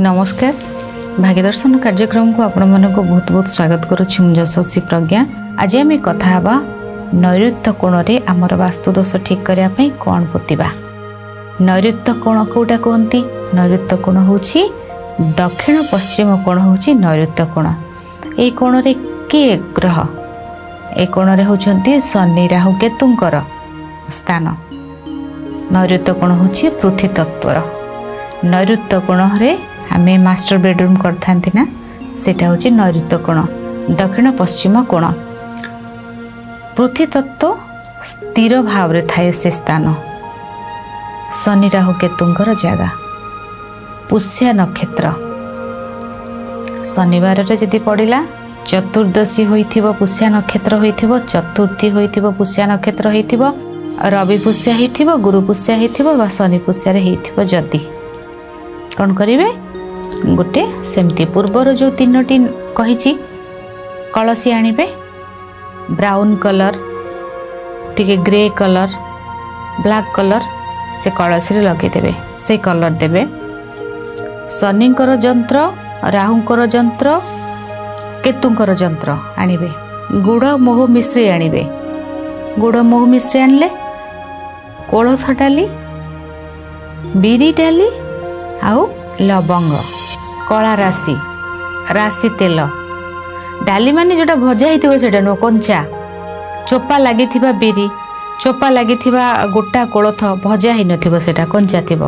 नमस्कार भाग्यदर्शन कार्यक्रम को आपण मन को बहुत बहुत स्वागत करुच्ची मु यशस्वी प्रज्ञा। आज आम कथा हवा नैऋत्य कोण रे आमर वास्तुदोष ठीक करने कौन पोतिबा। नैऋत्य कोण कोटा कहती नैऋत्य कोण होची दक्षिण पश्चिम कोण होची नैऋत्य कोण। ए कोण रे के ग्रह ए कोण रे होचंती शनि राहु केतुंकर स्थान। नैऋत्य कोण होची पृथ्वी तत्वर। नैऋत्य कोण रे आमे मास्टर बेडरूम करथांती ना सेटा होची नैऋत्य कोण दक्षिण पश्चिम कोण। पृथ्वी तत्व स्थिर भाव रे थाए से स्थान। शनि राहु केतुंकर जगह पुष्या नक्षत्र शनिवार रे जदि पड़िला चतुर्दशी होइथिबो पुष्या नक्षत्र होइथिबो चतुर्थी होइथिबो पुष्या नक्षत्र होइथिबो रवि पुष्या होइथिबो गुरु पुष्या होइथिबो बा शनि पुष्या रे होइथिबो जदि कौन करिवे गोटे सेमती पूर्वर जो तीनोटी कहिची कलसी आनिबे ब्राउन कलर टिके ग्रे कलर ब्लैक कलर से कलसी रे लगे देबे से कलर देबे। शनिंकर यंत्र राहुंकर यंत्र केतुंकर यंत्र आनिबे गुड़ मोह मिश्री आनिबे। गुड़ मोह मिश्री आनले कोलथ डाली बिरी डाली आउ लवंग कला राशि राशि तेल डाली माने जोटा भजा हिथिबो सेटा नो कंचा चोपा लागि थिबा बिरी चोपा लागि थिबा गोटा कोलथ भजा हि नथिबो सेटा कंचा थिबो।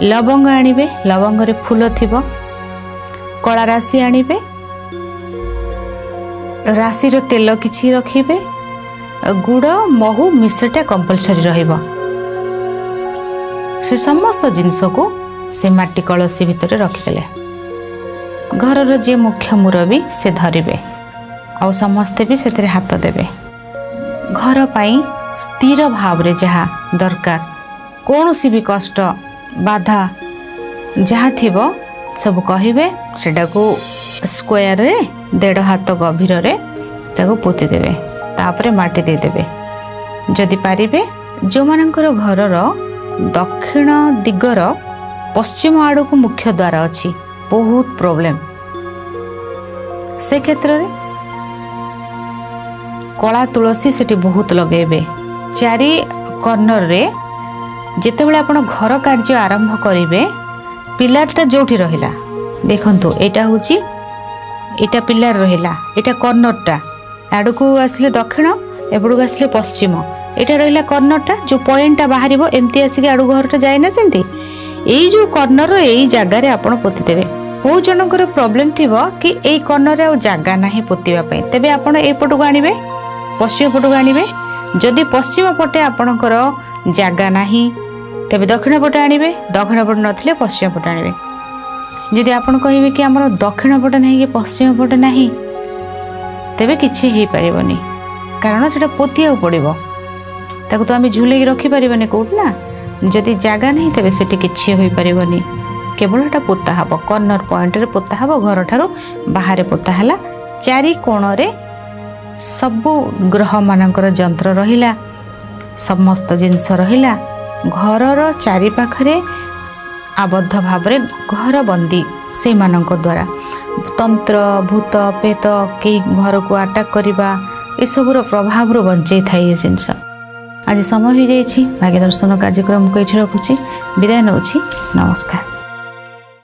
लवंग आनिबे लवंग रे फूल थिबो। कला राशि आनिबे राशि रो तेल किछि रखिबे। गुड़ महू मिश्रटा कंपलसरी रहिबो। से समस्त जिनस को से माटी कलसी भितर रखिदेले घर जे मुख्य मुरबी से धरिबे आ समस्ते भी से हाथ देबे। घर पाई स्थिर भाव रे जहा दरकार कौनसी भी कष्ट बाधा जहा थिबो सब कहिबे सेटा को स्क्वायर रे 1.5 हाथ गभीर रे ताको पोती देबे तापरे माटी दे देबे। जदि पारिबे जो मानकर घरर दक्षिण दिगर पश्चिम आड़ को मुख्य द्वार अच्छी बहुत प्रॉब्लम से क्षेत्र में कला तुलसी सेठी बहुत लगेबे। चारि कॉर्नर रे जेते बेले आपण घर कार्य आरंभ करिवे पिलरटा जोठी रहिला देखंतु एटा होची एटा पिलर रहिला एटा कॉर्नरटा आड़ को आसिले दक्षिण एपड़ू आसिले पश्चिम एटा रहिला कॉर्नरटा जो पॉइंटटा बाहरिबो एमती आसिके आड़ घरटा जाय ना सेमती एई जो कॉर्नर एई जगह रे आपण पोती देबे। बहुत जनकर प्रॉब्लम थिबो कि एई कॉर्नर रे आ जगह नाही पोतीबा पई तबे आपण ए पटो को आनिबे पश्चिम पटो को आनिबे। जदि पश्चिम पटे आपणकर जगह नाही तबे दक्षिण पटे आनिबे दक्षिण पटे नथिले पश्चिम पटे आनिबे। जदि आपण कहिबे कि हमर दक्षिण पटे नाही कि पश्चिम पटे नाही तबे किछि हे परिबोनी कारण सेटा पोतिया पड़िबो ताको तो आमे झुलेई रखि परिबोनी कोट ना। जदि जगह नहीं तेरे सेठी किछि होई परिबोनी केवल एटा पोता हबो कॉर्नर पॉइंट रे पोता हबो घर ठारो बाहर पोता हला। चारि कोण रे सब ग्रह मानकर यंत्र रहिला समस्त जिंस रहिला घरर चारि पाखरे आबद्ध भाव रे घर बंदी से मानक द्वारा तंत्र भूत पेत के घर को अटैक करबा ए सबुर प्रभाव रो बंचै थाई जिंस। आज समय हो जाइए भाग्यदर्शन कार्यक्रम को ये रखुच्छी विदाय नौछि नमस्कार।